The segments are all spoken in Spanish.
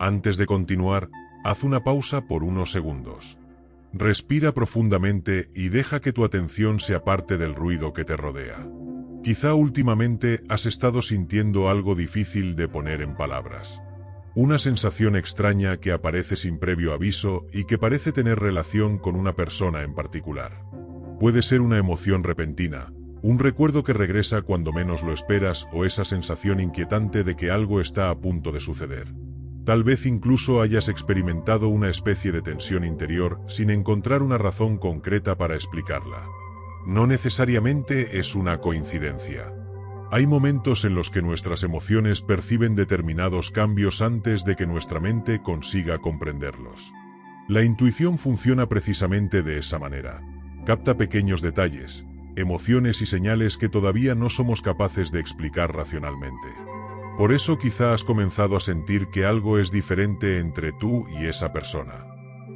Antes de continuar, haz una pausa por unos segundos. Respira profundamente y deja que tu atención se aparte del ruido que te rodea. Quizá últimamente has estado sintiendo algo difícil de poner en palabras. Una sensación extraña que aparece sin previo aviso y que parece tener relación con una persona en particular. Puede ser una emoción repentina, un recuerdo que regresa cuando menos lo esperas o esa sensación inquietante de que algo está a punto de suceder. Tal vez incluso hayas experimentado una especie de tensión interior sin encontrar una razón concreta para explicarla. No necesariamente es una coincidencia. Hay momentos en los que nuestras emociones perciben determinados cambios antes de que nuestra mente consiga comprenderlos. La intuición funciona precisamente de esa manera. Capta pequeños detalles, emociones y señales que todavía no somos capaces de explicar racionalmente. Por eso quizá has comenzado a sentir que algo es diferente entre tú y esa persona.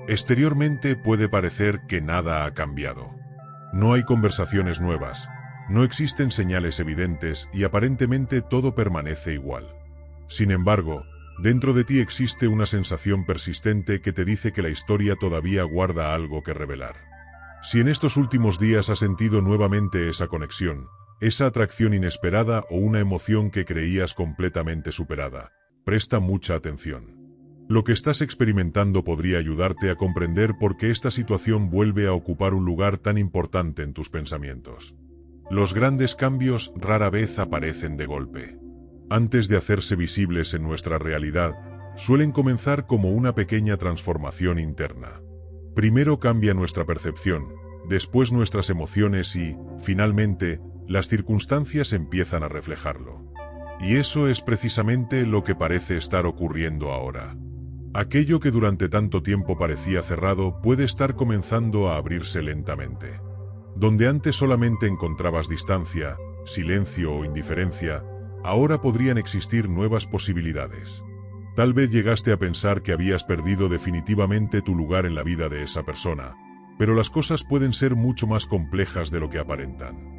Exteriormente puede parecer que nada ha cambiado. No hay conversaciones nuevas, no existen señales evidentes y aparentemente todo permanece igual. Sin embargo, dentro de ti existe una sensación persistente que te dice que la historia todavía guarda algo que revelar. Si en estos últimos días has sentido nuevamente esa conexión, esa atracción inesperada o una emoción que creías completamente superada, presta mucha atención. Lo que estás experimentando podría ayudarte a comprender por qué esta situación vuelve a ocupar un lugar tan importante en tus pensamientos. Los grandes cambios rara vez aparecen de golpe. Antes de hacerse visibles en nuestra realidad, suelen comenzar como una pequeña transformación interna. Primero cambia nuestra percepción, después nuestras emociones y, finalmente, las circunstancias empiezan a reflejarlo. Y eso es precisamente lo que parece estar ocurriendo ahora. Aquello que durante tanto tiempo parecía cerrado puede estar comenzando a abrirse lentamente. Donde antes solamente encontrabas distancia, silencio o indiferencia, ahora podrían existir nuevas posibilidades. Tal vez llegaste a pensar que habías perdido definitivamente tu lugar en la vida de esa persona, pero las cosas pueden ser mucho más complejas de lo que aparentan.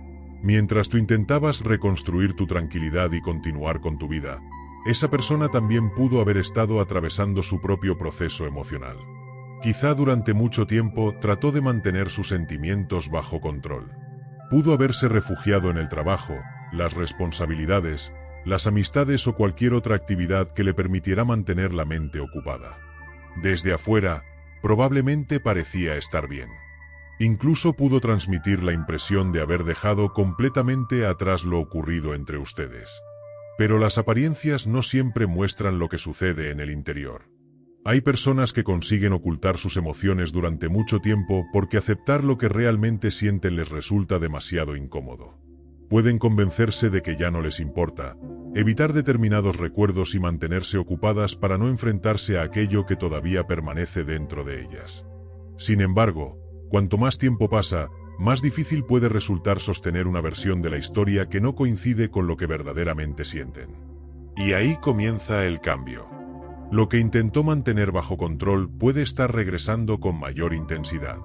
Mientras tú intentabas reconstruir tu tranquilidad y continuar con tu vida, esa persona también pudo haber estado atravesando su propio proceso emocional. Quizá durante mucho tiempo trató de mantener sus sentimientos bajo control. Pudo haberse refugiado en el trabajo, las responsabilidades, las amistades o cualquier otra actividad que le permitiera mantener la mente ocupada. Desde afuera, probablemente parecía estar bien. Incluso pudo transmitir la impresión de haber dejado completamente atrás lo ocurrido entre ustedes. Pero las apariencias no siempre muestran lo que sucede en el interior. Hay personas que consiguen ocultar sus emociones durante mucho tiempo porque aceptar lo que realmente sienten les resulta demasiado incómodo. Pueden convencerse de que ya no les importa, evitar determinados recuerdos y mantenerse ocupadas para no enfrentarse a aquello que todavía permanece dentro de ellas. Sin embargo, cuanto más tiempo pasa, más difícil puede resultar sostener una versión de la historia que no coincide con lo que verdaderamente sienten. Y ahí comienza el cambio. Lo que intentó mantener bajo control puede estar regresando con mayor intensidad.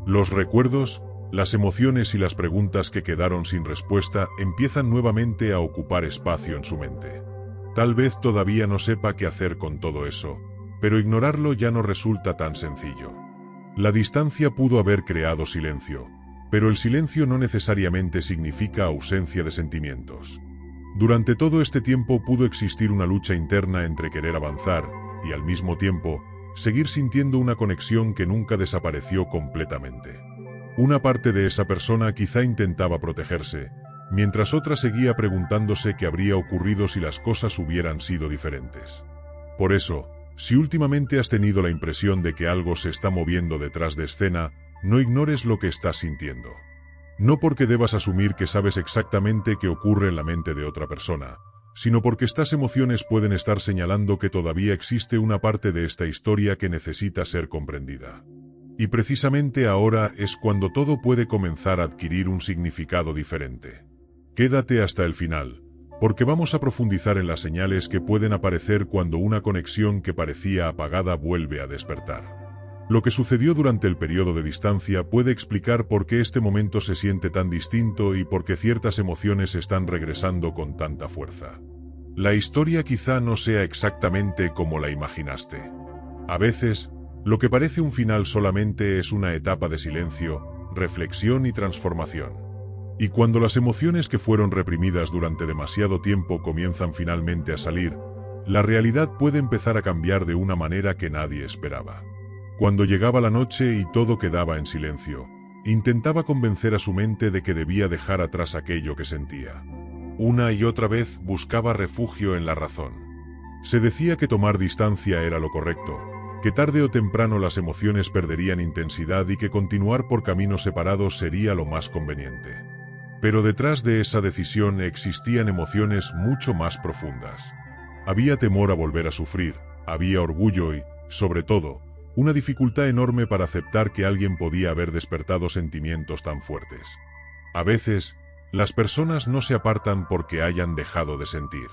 Los recuerdos, las emociones y las preguntas que quedaron sin respuesta empiezan nuevamente a ocupar espacio en su mente. Tal vez todavía no sepa qué hacer con todo eso, pero ignorarlo ya no resulta tan sencillo. La distancia pudo haber creado silencio, pero el silencio no necesariamente significa ausencia de sentimientos. Durante todo este tiempo pudo existir una lucha interna entre querer avanzar y, al mismo tiempo, seguir sintiendo una conexión que nunca desapareció completamente. Una parte de esa persona quizá intentaba protegerse, mientras otra seguía preguntándose qué habría ocurrido si las cosas hubieran sido diferentes. Por eso, si últimamente has tenido la impresión de que algo se está moviendo detrás de escena, no ignores lo que estás sintiendo. No porque debas asumir que sabes exactamente qué ocurre en la mente de otra persona, sino porque estas emociones pueden estar señalando que todavía existe una parte de esta historia que necesita ser comprendida. Y precisamente ahora es cuando todo puede comenzar a adquirir un significado diferente. Quédate hasta el final, porque vamos a profundizar en las señales que pueden aparecer cuando una conexión que parecía apagada vuelve a despertar. Lo que sucedió durante el periodo de distancia puede explicar por qué este momento se siente tan distinto y por qué ciertas emociones están regresando con tanta fuerza. La historia quizá no sea exactamente como la imaginaste. A veces, lo que parece un final solamente es una etapa de silencio, reflexión y transformación. Y cuando las emociones que fueron reprimidas durante demasiado tiempo comienzan finalmente a salir, la realidad puede empezar a cambiar de una manera que nadie esperaba. Cuando llegaba la noche y todo quedaba en silencio, intentaba convencer a su mente de que debía dejar atrás aquello que sentía. Una y otra vez buscaba refugio en la razón. Se decía que tomar distancia era lo correcto, que tarde o temprano las emociones perderían intensidad y que continuar por caminos separados sería lo más conveniente. Pero detrás de esa decisión existían emociones mucho más profundas. Había temor a volver a sufrir, había orgullo y, sobre todo, una dificultad enorme para aceptar que alguien podía haber despertado sentimientos tan fuertes. A veces, las personas no se apartan porque hayan dejado de sentir.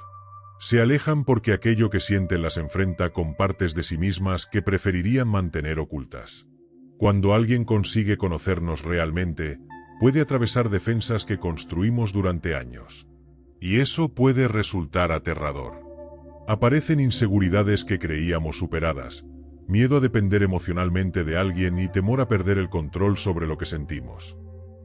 Se alejan porque aquello que sienten las enfrenta con partes de sí mismas que preferirían mantener ocultas. Cuando alguien consigue conocernos realmente, puede atravesar defensas que construimos durante años. Y eso puede resultar aterrador. Aparecen inseguridades que creíamos superadas, miedo a depender emocionalmente de alguien y temor a perder el control sobre lo que sentimos.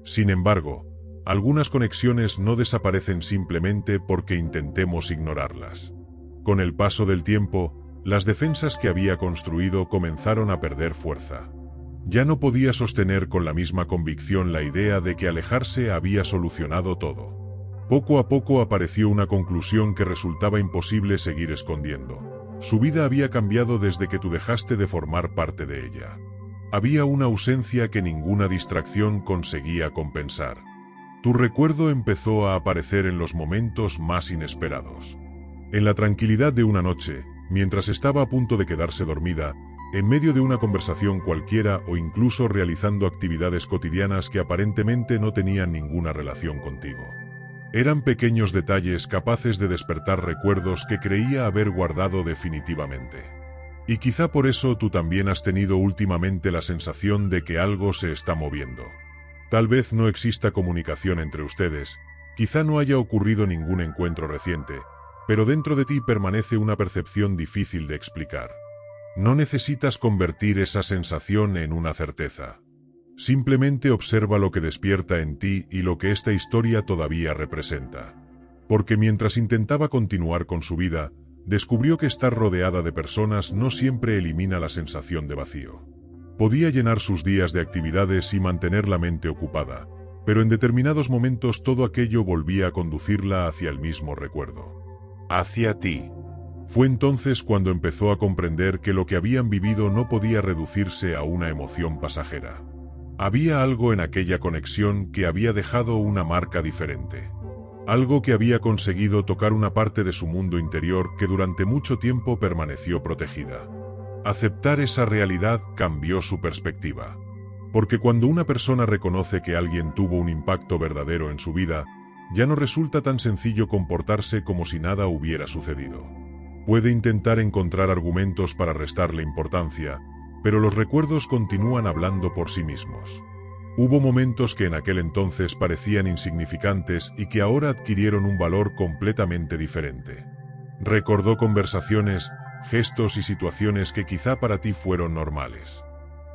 Sin embargo, algunas conexiones no desaparecen simplemente porque intentemos ignorarlas. Con el paso del tiempo, las defensas que había construido comenzaron a perder fuerza. Ya no podía sostener con la misma convicción la idea de que alejarse había solucionado todo. Poco a poco apareció una conclusión que resultaba imposible seguir escondiendo. Su vida había cambiado desde que tú dejaste de formar parte de ella. Había una ausencia que ninguna distracción conseguía compensar. Tu recuerdo empezó a aparecer en los momentos más inesperados. En la tranquilidad de una noche, mientras estaba a punto de quedarse dormida, en medio de una conversación cualquiera o incluso realizando actividades cotidianas que aparentemente no tenían ninguna relación contigo. Eran pequeños detalles capaces de despertar recuerdos que creía haber guardado definitivamente. Y quizá por eso tú también has tenido últimamente la sensación de que algo se está moviendo. Tal vez no exista comunicación entre ustedes, quizá no haya ocurrido ningún encuentro reciente, pero dentro de ti permanece una percepción difícil de explicar. No necesitas convertir esa sensación en una certeza. Simplemente observa lo que despierta en ti y lo que esta historia todavía representa. Porque mientras intentaba continuar con su vida, descubrió que estar rodeada de personas no siempre elimina la sensación de vacío. Podía llenar sus días de actividades y mantener la mente ocupada, pero en determinados momentos todo aquello volvía a conducirla hacia el mismo recuerdo. Hacia ti. Fue entonces cuando empezó a comprender que lo que habían vivido no podía reducirse a una emoción pasajera. Había algo en aquella conexión que había dejado una marca diferente. Algo que había conseguido tocar una parte de su mundo interior que durante mucho tiempo permaneció protegida. Aceptar esa realidad cambió su perspectiva. Porque cuando una persona reconoce que alguien tuvo un impacto verdadero en su vida, ya no resulta tan sencillo comportarse como si nada hubiera sucedido. Puede intentar encontrar argumentos para restarle importancia, pero los recuerdos continúan hablando por sí mismos. Hubo momentos que en aquel entonces parecían insignificantes y que ahora adquirieron un valor completamente diferente. Recordó conversaciones, gestos y situaciones que quizá para ti fueron normales.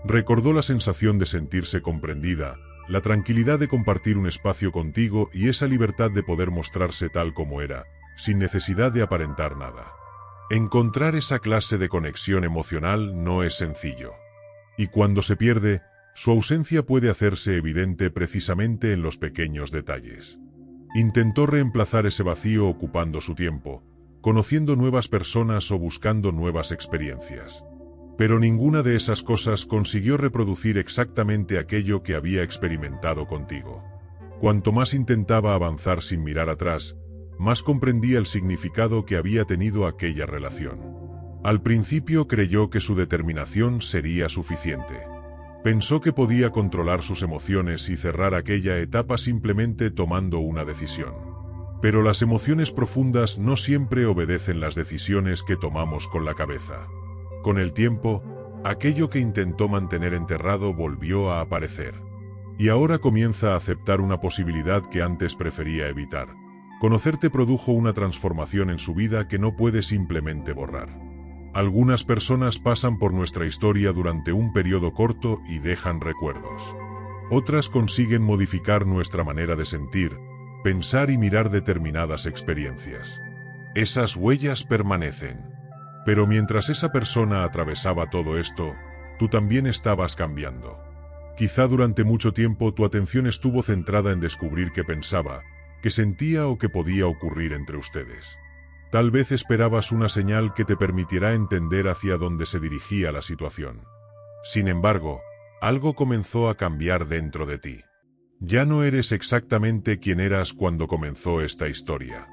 Recordó la sensación de sentirse comprendida, la tranquilidad de compartir un espacio contigo y esa libertad de poder mostrarse tal como era, sin necesidad de aparentar nada. Encontrar esa clase de conexión emocional no es sencillo. Y cuando se pierde, su ausencia puede hacerse evidente precisamente en los pequeños detalles. Intentó reemplazar ese vacío ocupando su tiempo, conociendo nuevas personas o buscando nuevas experiencias. Pero ninguna de esas cosas consiguió reproducir exactamente aquello que había experimentado contigo. Cuanto más intentaba avanzar sin mirar atrás, más comprendía el significado que había tenido aquella relación. Al principio creyó que su determinación sería suficiente. Pensó que podía controlar sus emociones y cerrar aquella etapa simplemente tomando una decisión. Pero las emociones profundas no siempre obedecen las decisiones que tomamos con la cabeza. Con el tiempo, aquello que intentó mantener enterrado volvió a aparecer. Y ahora comienza a aceptar una posibilidad que antes prefería evitar. Conocerte produjo una transformación en su vida que no puede simplemente borrar. Algunas personas pasan por nuestra historia durante un periodo corto y dejan recuerdos. Otras consiguen modificar nuestra manera de sentir, pensar y mirar determinadas experiencias. Esas huellas permanecen. Pero mientras esa persona atravesaba todo esto, tú también estabas cambiando. Quizá durante mucho tiempo tu atención estuvo centrada en descubrir qué pensaba, qué sentía o qué podía ocurrir entre ustedes. Tal vez esperabas una señal que te permitiera entender hacia dónde se dirigía la situación. Sin embargo, algo comenzó a cambiar dentro de ti. Ya no eres exactamente quien eras cuando comenzó esta historia.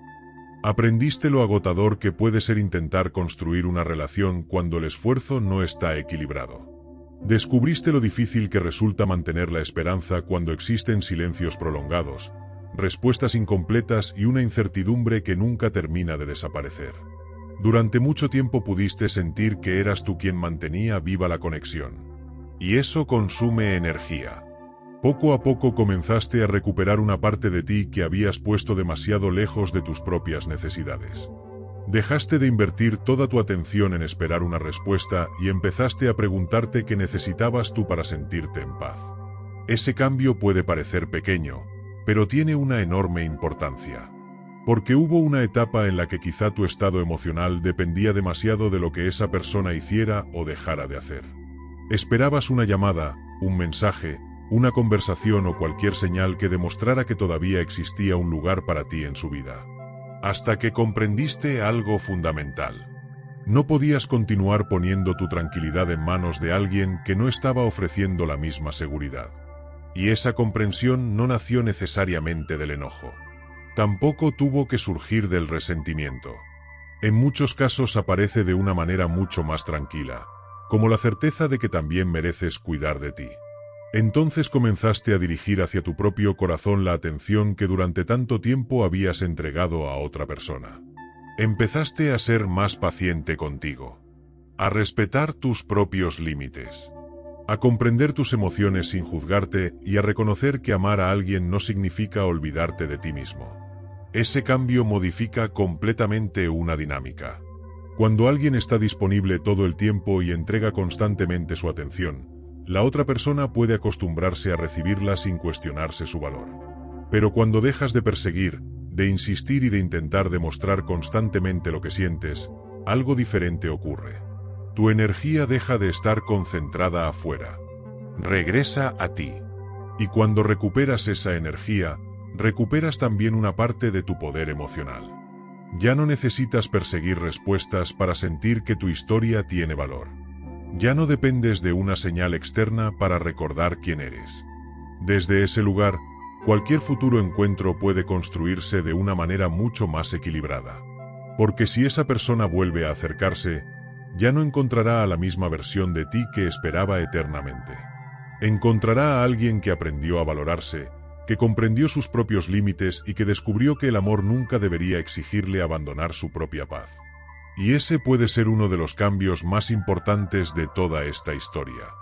Aprendiste lo agotador que puede ser intentar construir una relación cuando el esfuerzo no está equilibrado. Descubriste lo difícil que resulta mantener la esperanza cuando existen silencios prolongados, respuestas incompletas y una incertidumbre que nunca termina de desaparecer. Durante mucho tiempo pudiste sentir que eras tú quien mantenía viva la conexión. Y eso consume energía. Poco a poco comenzaste a recuperar una parte de ti que habías puesto demasiado lejos de tus propias necesidades. Dejaste de invertir toda tu atención en esperar una respuesta y empezaste a preguntarte qué necesitabas tú para sentirte en paz. Ese cambio puede parecer pequeño, pero tiene una enorme importancia. Porque hubo una etapa en la que quizá tu estado emocional dependía demasiado de lo que esa persona hiciera o dejara de hacer. Esperabas una llamada, un mensaje, una conversación o cualquier señal que demostrara que todavía existía un lugar para ti en su vida. Hasta que comprendiste algo fundamental. No podías continuar poniendo tu tranquilidad en manos de alguien que no estaba ofreciendo la misma seguridad. Y esa comprensión no nació necesariamente del enojo. Tampoco tuvo que surgir del resentimiento. En muchos casos aparece de una manera mucho más tranquila, como la certeza de que también mereces cuidar de ti. Entonces comenzaste a dirigir hacia tu propio corazón la atención que durante tanto tiempo habías entregado a otra persona. Empezaste a ser más paciente contigo, a respetar tus propios límites, a comprender tus emociones sin juzgarte y a reconocer que amar a alguien no significa olvidarte de ti mismo. Ese cambio modifica completamente una dinámica. Cuando alguien está disponible todo el tiempo y entrega constantemente su atención, la otra persona puede acostumbrarse a recibirla sin cuestionarse su valor. Pero cuando dejas de perseguir, de insistir y de intentar demostrar constantemente lo que sientes, algo diferente ocurre. Tu energía deja de estar concentrada afuera. Regresa a ti. Y cuando recuperas esa energía, recuperas también una parte de tu poder emocional. Ya no necesitas perseguir respuestas para sentir que tu historia tiene valor. Ya no dependes de una señal externa para recordar quién eres. Desde ese lugar, cualquier futuro encuentro puede construirse de una manera mucho más equilibrada. Porque si esa persona vuelve a acercarse, ya no encontrará a la misma versión de ti que esperaba eternamente. Encontrará a alguien que aprendió a valorarse, que comprendió sus propios límites y que descubrió que el amor nunca debería exigirle abandonar su propia paz. Y ese puede ser uno de los cambios más importantes de toda esta historia.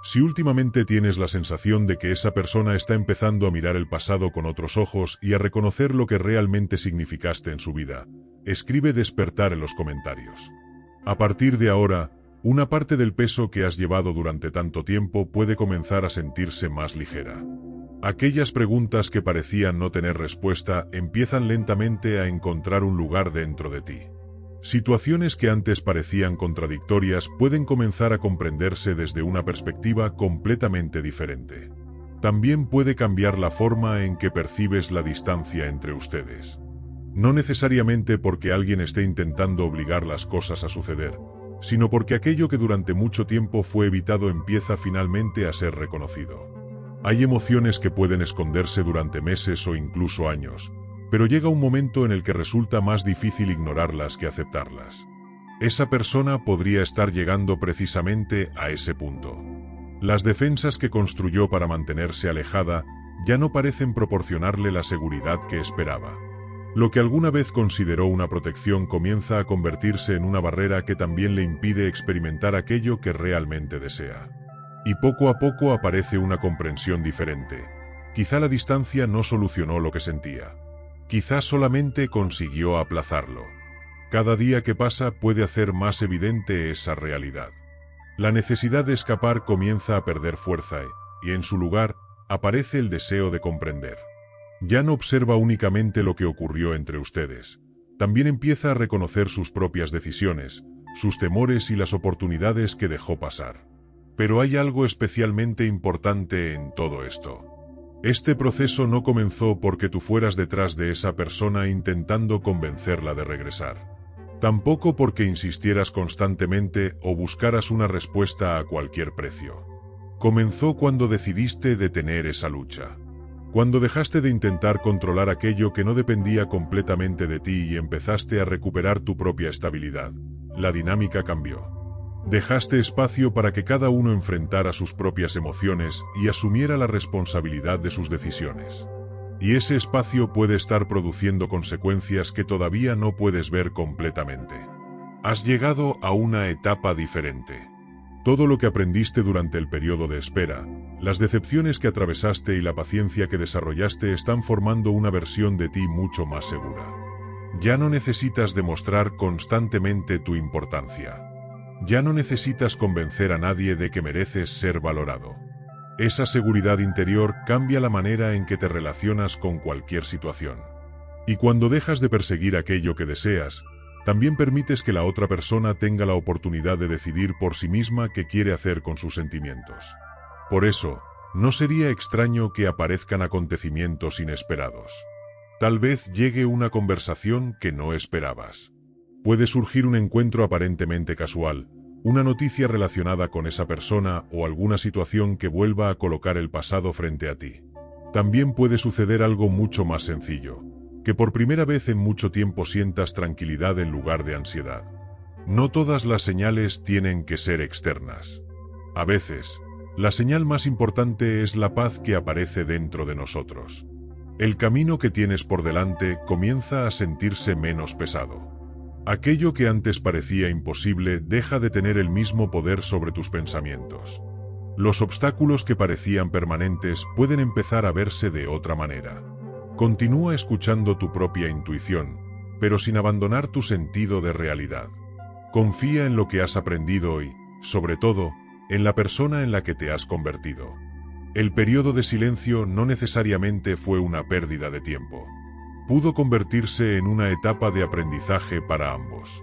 Si últimamente tienes la sensación de que esa persona está empezando a mirar el pasado con otros ojos y a reconocer lo que realmente significaste en su vida, escribe despertar en los comentarios. A partir de ahora, una parte del peso que has llevado durante tanto tiempo puede comenzar a sentirse más ligera. Aquellas preguntas que parecían no tener respuesta empiezan lentamente a encontrar un lugar dentro de ti. Situaciones que antes parecían contradictorias pueden comenzar a comprenderse desde una perspectiva completamente diferente. También puede cambiar la forma en que percibes la distancia entre ustedes. No necesariamente porque alguien esté intentando obligar las cosas a suceder, sino porque aquello que durante mucho tiempo fue evitado empieza finalmente a ser reconocido. Hay emociones que pueden esconderse durante meses o incluso años, pero llega un momento en el que resulta más difícil ignorarlas que aceptarlas. Esa persona podría estar llegando precisamente a ese punto. Las defensas que construyó para mantenerse alejada ya no parecen proporcionarle la seguridad que esperaba. Lo que alguna vez consideró una protección comienza a convertirse en una barrera que también le impide experimentar aquello que realmente desea. Y poco a poco aparece una comprensión diferente. Quizá la distancia no solucionó lo que sentía. Quizás solamente consiguió aplazarlo. Cada día que pasa puede hacer más evidente esa realidad. La necesidad de escapar comienza a perder fuerza y en su lugar aparece el deseo de comprender. Ya no observa únicamente lo que ocurrió entre ustedes. También empieza a reconocer sus propias decisiones, sus temores y las oportunidades que dejó pasar. Pero hay algo especialmente importante en todo esto. Este proceso no comenzó porque tú fueras detrás de esa persona intentando convencerla de regresar. Tampoco porque insistieras constantemente o buscaras una respuesta a cualquier precio. Comenzó cuando decidiste detener esa lucha. Cuando dejaste de intentar controlar aquello que no dependía completamente de ti y empezaste a recuperar tu propia estabilidad, la dinámica cambió. Dejaste espacio para que cada uno enfrentara sus propias emociones y asumiera la responsabilidad de sus decisiones. Y ese espacio puede estar produciendo consecuencias que todavía no puedes ver completamente. Has llegado a una etapa diferente. Todo lo que aprendiste durante el periodo de espera, las decepciones que atravesaste y la paciencia que desarrollaste están formando una versión de ti mucho más segura. Ya no necesitas demostrar constantemente tu importancia. Ya no necesitas convencer a nadie de que mereces ser valorado. Esa seguridad interior cambia la manera en que te relacionas con cualquier situación. Y cuando dejas de perseguir aquello que deseas, también permites que la otra persona tenga la oportunidad de decidir por sí misma qué quiere hacer con sus sentimientos. Por eso, no sería extraño que aparezcan acontecimientos inesperados. Tal vez llegue una conversación que no esperabas. Puede surgir un encuentro aparentemente casual, una noticia relacionada con esa persona o alguna situación que vuelva a colocar el pasado frente a ti. También puede suceder algo mucho más sencillo, que por primera vez en mucho tiempo sientas tranquilidad en lugar de ansiedad. No todas las señales tienen que ser externas. A veces, la señal más importante es la paz que aparece dentro de nosotros. El camino que tienes por delante comienza a sentirse menos pesado. Aquello que antes parecía imposible deja de tener el mismo poder sobre tus pensamientos. Los obstáculos que parecían permanentes pueden empezar a verse de otra manera. Continúa escuchando tu propia intuición, pero sin abandonar tu sentido de realidad. Confía en lo que has aprendido y, sobre todo, en la persona en la que te has convertido. El periodo de silencio no necesariamente fue una pérdida de tiempo. Pudo convertirse en una etapa de aprendizaje para ambos.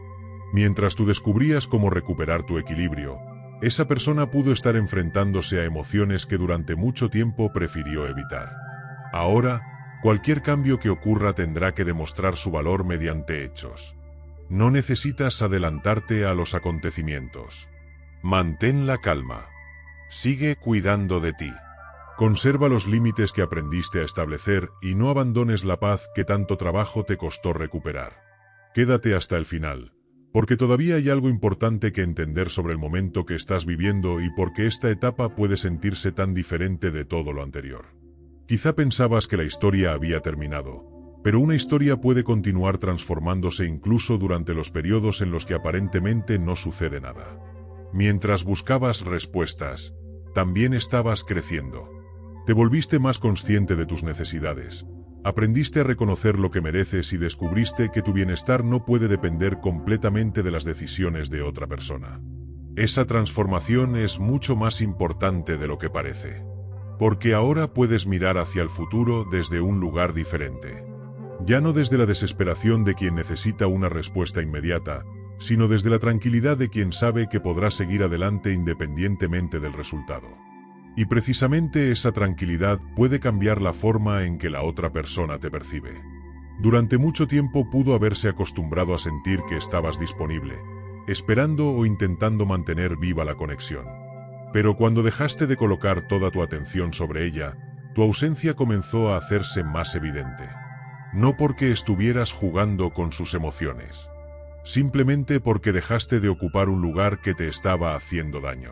Mientras tú descubrías cómo recuperar tu equilibrio, esa persona pudo estar enfrentándose a emociones que durante mucho tiempo prefirió evitar. Ahora, cualquier cambio que ocurra tendrá que demostrar su valor mediante hechos. No necesitas adelantarte a los acontecimientos. Mantén la calma. Sigue cuidando de ti. Conserva los límites que aprendiste a establecer y no abandones la paz que tanto trabajo te costó recuperar. Quédate hasta el final, porque todavía hay algo importante que entender sobre el momento que estás viviendo y por qué esta etapa puede sentirse tan diferente de todo lo anterior. Quizá pensabas que la historia había terminado, pero una historia puede continuar transformándose incluso durante los periodos en los que aparentemente no sucede nada. Mientras buscabas respuestas, también estabas creciendo. Te volviste más consciente de tus necesidades, aprendiste a reconocer lo que mereces y descubriste que tu bienestar no puede depender completamente de las decisiones de otra persona. Esa transformación es mucho más importante de lo que parece. Porque ahora puedes mirar hacia el futuro desde un lugar diferente. Ya no desde la desesperación de quien necesita una respuesta inmediata, sino desde la tranquilidad de quien sabe que podrá seguir adelante independientemente del resultado. Y precisamente esa tranquilidad puede cambiar la forma en que la otra persona te percibe. Durante mucho tiempo pudo haberse acostumbrado a sentir que estabas disponible, esperando o intentando mantener viva la conexión. Pero cuando dejaste de colocar toda tu atención sobre ella, tu ausencia comenzó a hacerse más evidente. No porque estuvieras jugando con sus emociones. Simplemente porque dejaste de ocupar un lugar que te estaba haciendo daño.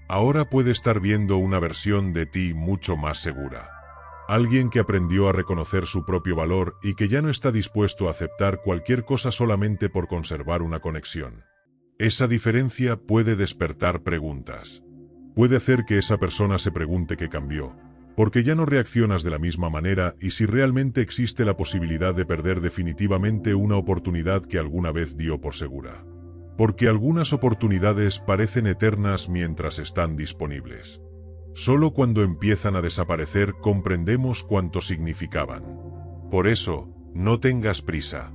Ahora puede estar viendo una versión de ti mucho más segura. Alguien que aprendió a reconocer su propio valor y que ya no está dispuesto a aceptar cualquier cosa solamente por conservar una conexión. Esa diferencia puede despertar preguntas. Puede hacer que esa persona se pregunte qué cambió, Porque ya no reaccionas de la misma manera y si realmente existe la posibilidad de perder definitivamente una oportunidad que alguna vez dio por segura. Porque algunas oportunidades parecen eternas mientras están disponibles. Solo cuando empiezan a desaparecer comprendemos cuánto significaban. Por eso, no tengas prisa.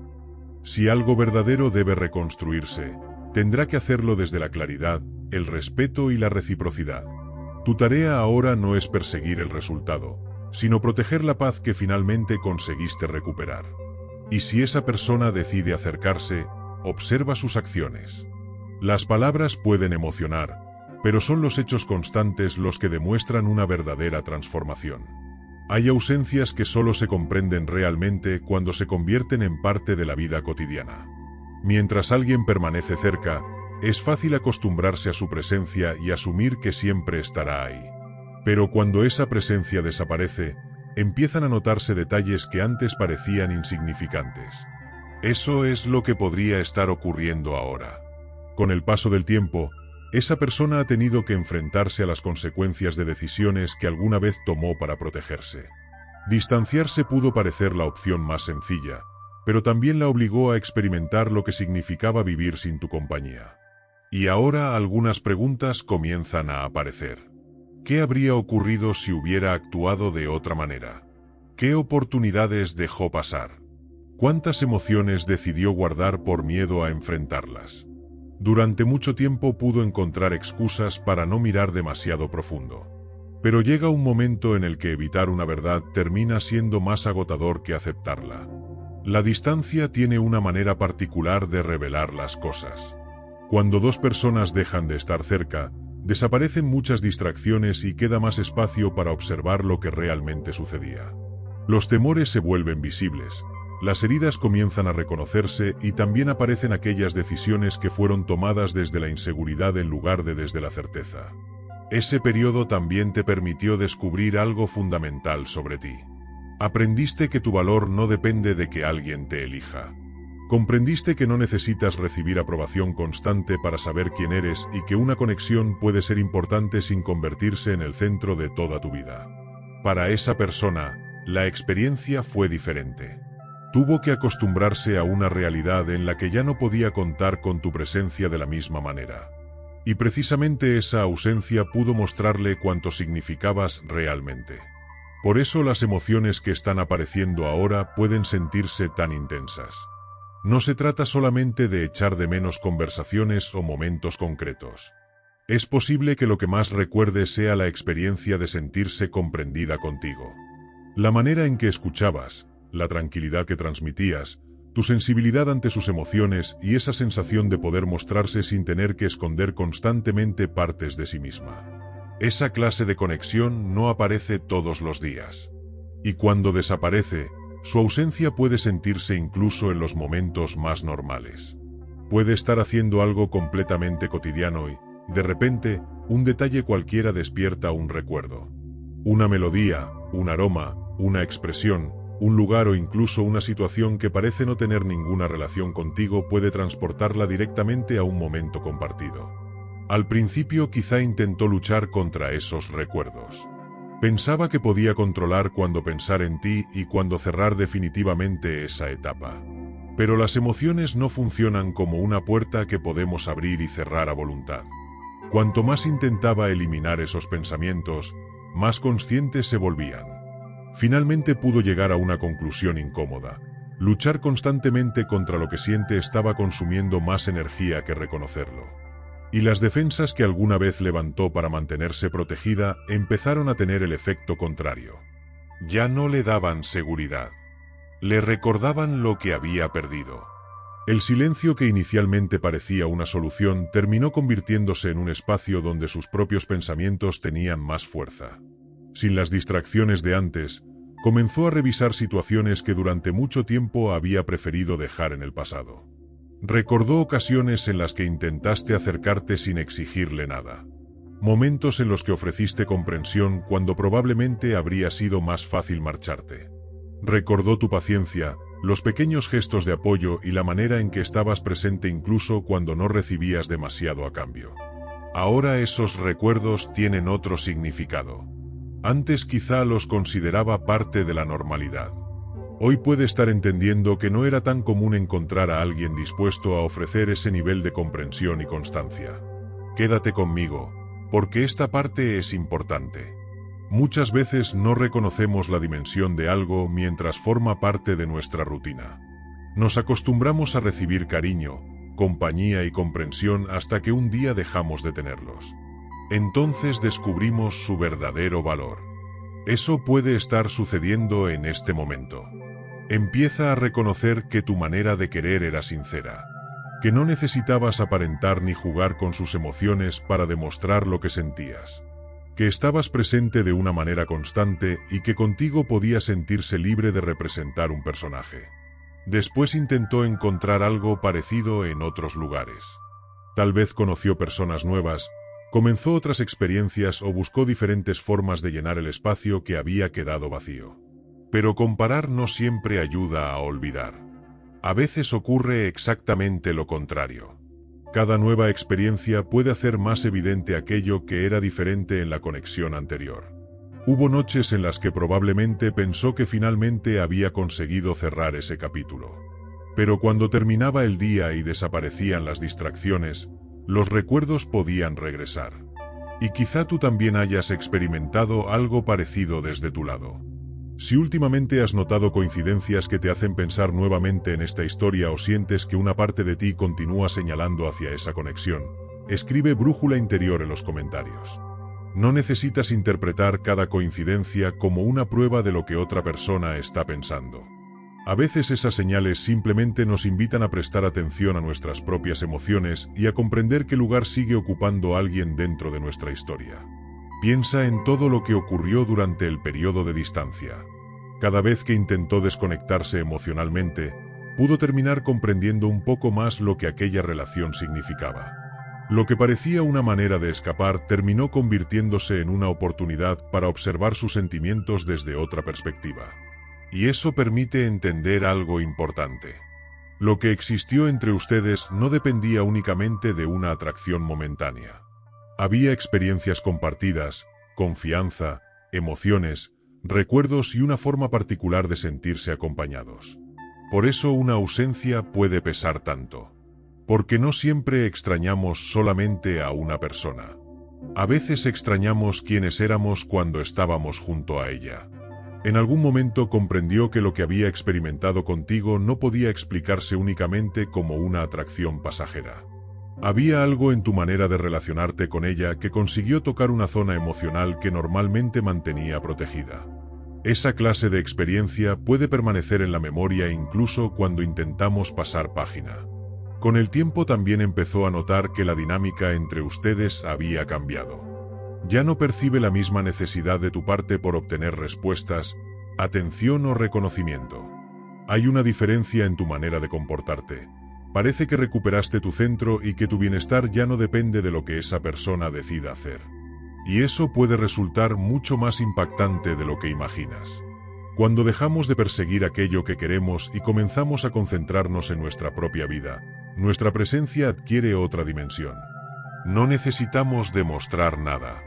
Si algo verdadero debe reconstruirse, tendrá que hacerlo desde la claridad, el respeto y la reciprocidad. Tu tarea ahora no es perseguir el resultado, sino proteger la paz que finalmente conseguiste recuperar. Y si esa persona decide acercarse, observa sus acciones. Las palabras pueden emocionar, pero son los hechos constantes los que demuestran una verdadera transformación. Hay ausencias que solo se comprenden realmente cuando se convierten en parte de la vida cotidiana. Mientras alguien permanece cerca, es fácil acostumbrarse a su presencia y asumir que siempre estará ahí. Pero cuando esa presencia desaparece, empiezan a notarse detalles que antes parecían insignificantes. Eso es lo que podría estar ocurriendo ahora. Con el paso del tiempo, esa persona ha tenido que enfrentarse a las consecuencias de decisiones que alguna vez tomó para protegerse. Distanciarse pudo parecer la opción más sencilla, pero también la obligó a experimentar lo que significaba vivir sin tu compañía. Y ahora algunas preguntas comienzan a aparecer. ¿Qué habría ocurrido si hubiera actuado de otra manera? ¿Qué oportunidades dejó pasar? ¿Cuántas emociones decidió guardar por miedo a enfrentarlas? Durante mucho tiempo pudo encontrar excusas para no mirar demasiado profundo. Pero llega un momento en el que evitar una verdad termina siendo más agotador que aceptarla. La distancia tiene una manera particular de revelar las cosas. Cuando dos personas dejan de estar cerca, desaparecen muchas distracciones y queda más espacio para observar lo que realmente sucedía. Los temores se vuelven visibles, las heridas comienzan a reconocerse y también aparecen aquellas decisiones que fueron tomadas desde la inseguridad en lugar de desde la certeza. Ese periodo también te permitió descubrir algo fundamental sobre ti. Aprendiste que tu valor no depende de que alguien te elija. Comprendiste que no necesitas recibir aprobación constante para saber quién eres y que una conexión puede ser importante sin convertirse en el centro de toda tu vida. Para esa persona, la experiencia fue diferente. Tuvo que acostumbrarse a una realidad en la que ya no podía contar con tu presencia de la misma manera. Y precisamente esa ausencia pudo mostrarle cuánto significabas realmente. Por eso las emociones que están apareciendo ahora pueden sentirse tan intensas. No se trata solamente de echar de menos conversaciones o momentos concretos. Es posible que lo que más recuerde sea la experiencia de sentirse comprendida contigo. La manera en que escuchabas, la tranquilidad que transmitías, tu sensibilidad ante sus emociones y esa sensación de poder mostrarse sin tener que esconder constantemente partes de sí misma. Esa clase de conexión no aparece todos los días. Y cuando desaparece, su ausencia puede sentirse incluso en los momentos más normales. Puede estar haciendo algo completamente cotidiano y, de repente, un detalle cualquiera despierta un recuerdo. Una melodía, un aroma, una expresión, un lugar o incluso una situación que parece no tener ninguna relación contigo puede transportarla directamente a un momento compartido. Al principio quizá intentó luchar contra esos recuerdos. Pensaba que podía controlar cuándo pensar en ti y cuándo cerrar definitivamente esa etapa. Pero las emociones no funcionan como una puerta que podemos abrir y cerrar a voluntad. Cuanto más intentaba eliminar esos pensamientos, más conscientes se volvían. Finalmente pudo llegar a una conclusión incómoda. Luchar constantemente contra lo que siente estaba consumiendo más energía que reconocerlo. Y las defensas que alguna vez levantó para mantenerse protegida empezaron a tener el efecto contrario. Ya no le daban seguridad. Le recordaban lo que había perdido. El silencio que inicialmente parecía una solución terminó convirtiéndose en un espacio donde sus propios pensamientos tenían más fuerza. Sin las distracciones de antes, comenzó a revisar situaciones que durante mucho tiempo había preferido dejar en el pasado. Recordó ocasiones en las que intentaste acercarte sin exigirle nada. Momentos en los que ofreciste comprensión cuando probablemente habría sido más fácil marcharte. Recordó tu paciencia, los pequeños gestos de apoyo y la manera en que estabas presente incluso cuando no recibías demasiado a cambio. Ahora esos recuerdos tienen otro significado. Antes quizá los consideraba parte de la normalidad. Hoy puede estar entendiendo que no era tan común encontrar a alguien dispuesto a ofrecer ese nivel de comprensión y constancia. Quédate conmigo, porque esta parte es importante. Muchas veces no reconocemos la dimensión de algo mientras forma parte de nuestra rutina. Nos acostumbramos a recibir cariño, compañía y comprensión hasta que un día dejamos de tenerlos. Entonces descubrimos su verdadero valor. Eso puede estar sucediendo en este momento. Empieza a reconocer que tu manera de querer era sincera, que no necesitabas aparentar ni jugar con sus emociones para demostrar lo que sentías, que estabas presente de una manera constante y que contigo podía sentirse libre de representar un personaje. Después intentó encontrar algo parecido en otros lugares. Tal vez conoció personas nuevas, comenzó otras experiencias o buscó diferentes formas de llenar el espacio que había quedado vacío. Pero comparar no siempre ayuda a olvidar. A veces ocurre exactamente lo contrario. Cada nueva experiencia puede hacer más evidente aquello que era diferente en la conexión anterior. Hubo noches en las que probablemente pensó que finalmente había conseguido cerrar ese capítulo. Pero cuando terminaba el día y desaparecían las distracciones, los recuerdos podían regresar. Y quizá tú también hayas experimentado algo parecido desde tu lado. Si últimamente has notado coincidencias que te hacen pensar nuevamente en esta historia o sientes que una parte de ti continúa señalando hacia esa conexión, escribe Brújula Interior en los comentarios. No necesitas interpretar cada coincidencia como una prueba de lo que otra persona está pensando. A veces esas señales simplemente nos invitan a prestar atención a nuestras propias emociones y a comprender qué lugar sigue ocupando alguien dentro de nuestra historia. Piensa en todo lo que ocurrió durante el periodo de distancia. Cada vez que intentó desconectarse emocionalmente, pudo terminar comprendiendo un poco más lo que aquella relación significaba. Lo que parecía una manera de escapar terminó convirtiéndose en una oportunidad para observar sus sentimientos desde otra perspectiva. Y eso permite entender algo importante. Lo que existió entre ustedes no dependía únicamente de una atracción momentánea. Había experiencias compartidas, confianza, emociones, recuerdos y una forma particular de sentirse acompañados. Por eso una ausencia puede pesar tanto. Porque no siempre extrañamos solamente a una persona. A veces extrañamos quienes éramos cuando estábamos junto a ella. En algún momento comprendió que lo que había experimentado contigo no podía explicarse únicamente como una atracción pasajera. Había algo en tu manera de relacionarte con ella que consiguió tocar una zona emocional que normalmente mantenía protegida. Esa clase de experiencia puede permanecer en la memoria incluso cuando intentamos pasar página. Con el tiempo también empezó a notar que la dinámica entre ustedes había cambiado. Ya no percibe la misma necesidad de tu parte por obtener respuestas, atención o reconocimiento. Hay una diferencia en tu manera de comportarte. Parece que recuperaste tu centro y que tu bienestar ya no depende de lo que esa persona decida hacer. Y eso puede resultar mucho más impactante de lo que imaginas. Cuando dejamos de perseguir aquello que queremos y comenzamos a concentrarnos en nuestra propia vida, nuestra presencia adquiere otra dimensión. No necesitamos demostrar nada.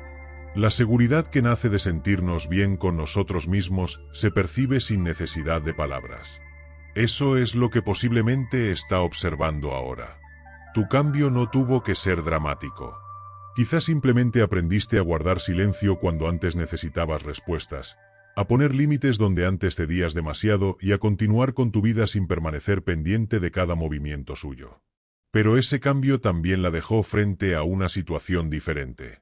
La seguridad que nace de sentirnos bien con nosotros mismos se percibe sin necesidad de palabras. Eso es lo que posiblemente está observando ahora. Tu cambio no tuvo que ser dramático. Quizás simplemente aprendiste a guardar silencio cuando antes necesitabas respuestas, a poner límites donde antes cedías demasiado y a continuar con tu vida sin permanecer pendiente de cada movimiento suyo. Pero ese cambio también la dejó frente a una situación diferente.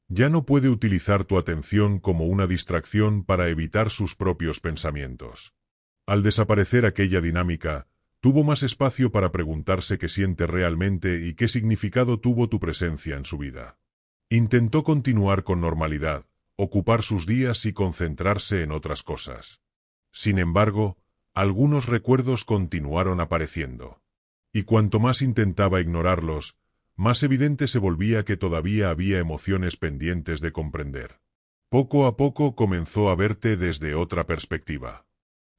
Ya no puede utilizar tu atención como una distracción para evitar sus propios pensamientos. Al desaparecer aquella dinámica, tuvo más espacio para preguntarse qué siente realmente y qué significado tuvo tu presencia en su vida. Intentó continuar con normalidad, ocupar sus días y concentrarse en otras cosas. Sin embargo, algunos recuerdos continuaron apareciendo. Y cuanto más intentaba ignorarlos, más evidente se volvía que todavía había emociones pendientes de comprender. Poco a poco comenzó a verte desde otra perspectiva.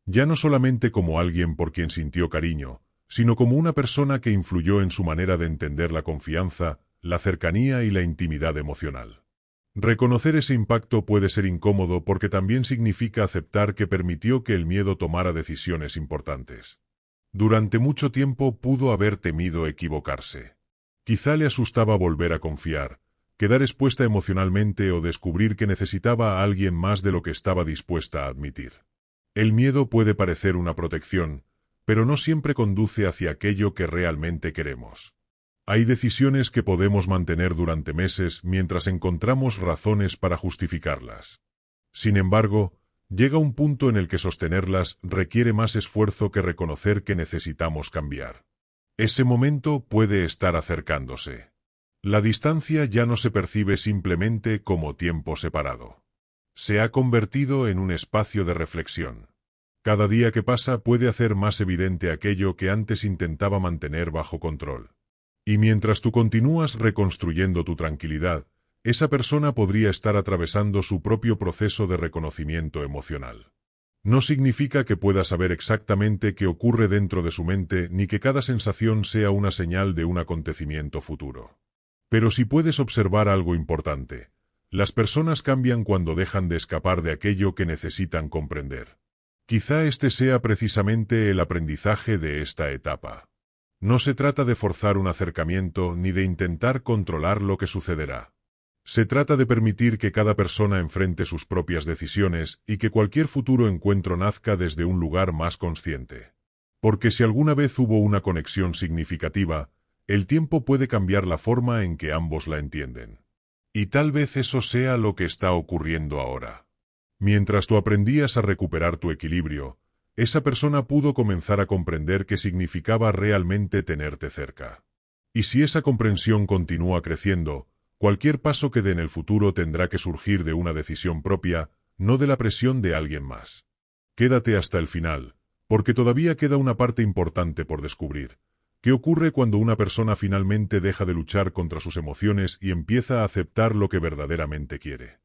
Ya no solamente como alguien por quien sintió cariño, sino como una persona que influyó en su manera de entender la confianza, la cercanía y la intimidad emocional. Reconocer ese impacto puede ser incómodo porque también significa aceptar que permitió que el miedo tomara decisiones importantes. Durante mucho tiempo pudo haber temido equivocarse. Quizá le asustaba volver a confiar, quedar expuesta emocionalmente o descubrir que necesitaba a alguien más de lo que estaba dispuesta a admitir. El miedo puede parecer una protección, pero no siempre conduce hacia aquello que realmente queremos. Hay decisiones que podemos mantener durante meses mientras encontramos razones para justificarlas. Sin embargo, llega un punto en el que sostenerlas requiere más esfuerzo que reconocer que necesitamos cambiar. Ese momento puede estar acercándose. La distancia ya no se percibe simplemente como tiempo separado. Se ha convertido en un espacio de reflexión. Cada día que pasa puede hacer más evidente aquello que antes intentaba mantener bajo control. Y mientras tú continúas reconstruyendo tu tranquilidad, esa persona podría estar atravesando su propio proceso de reconocimiento emocional. No significa que pueda saber exactamente qué ocurre dentro de su mente ni que cada sensación sea una señal de un acontecimiento futuro. Pero si puedes observar algo importante, las personas cambian cuando dejan de escapar de aquello que necesitan comprender. Quizá este sea precisamente el aprendizaje de esta etapa. No se trata de forzar un acercamiento ni de intentar controlar lo que sucederá. Se trata de permitir que cada persona enfrente sus propias decisiones y que cualquier futuro encuentro nazca desde un lugar más consciente. Porque si alguna vez hubo una conexión significativa, el tiempo puede cambiar la forma en que ambos la entienden. Y tal vez eso sea lo que está ocurriendo ahora. Mientras tú aprendías a recuperar tu equilibrio, esa persona pudo comenzar a comprender qué significaba realmente tenerte cerca. Y si esa comprensión continúa creciendo, cualquier paso que dé en el futuro tendrá que surgir de una decisión propia, no de la presión de alguien más. Quédate hasta el final, porque todavía queda una parte importante por descubrir. ¿Qué ocurre cuando una persona finalmente deja de luchar contra sus emociones y empieza a aceptar lo que verdaderamente quiere?